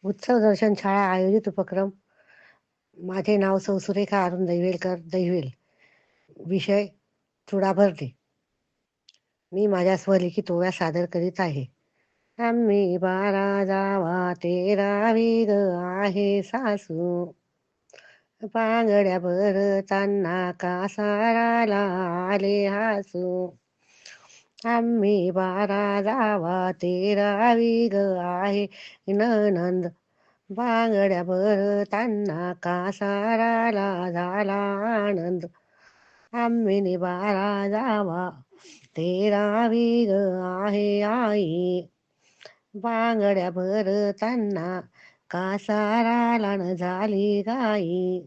उत्सव दर्शन शाळा आयोजित उपक्रम. माझे नाव सौ सुरेखा अरुण दैवेलकर दैवेल. विषय चुडाभरणे. मी माझ्या स्वलिखित ओव्या सादर करीत आहे. आम्ही 12 जावा 13वी ग आहे सासू, पांगड्या भरताना कासाराला आले हासू. आम्ही 12 जावा 13वी ग आहे ननंद, बांगड्या भरताना कासाराला झाला आनंद. आम्ही 12 जावा 13वी ग आहे आई, बांगड्या भरताना कासाराला न झाली गाई.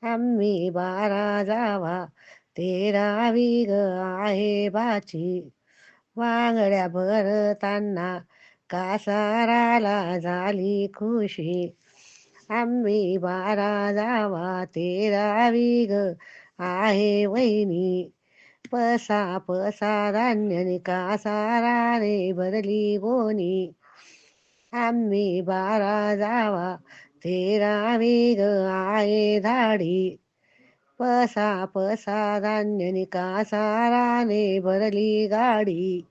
आम्ही 12 जावा 13वी ग आहे बाची, बांगड्या भरताना कासाराला झाली खुशी. आम्ही 12 जावा 13वी ग आहे वहिनी, पसा पसा धान्य कासाराने भरली गोणी. आम्ही 12 जावा 13वी ग आहे धाडी, पसा पसा धान्य कासाराने भरली गाडी.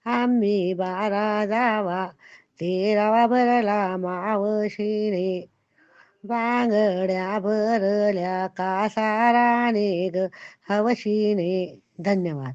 आम्ही 12 जावा 13वा भरला मावशीने, बांगड्या भरल्या कासाराने ग हवशीने. धन्यवाद.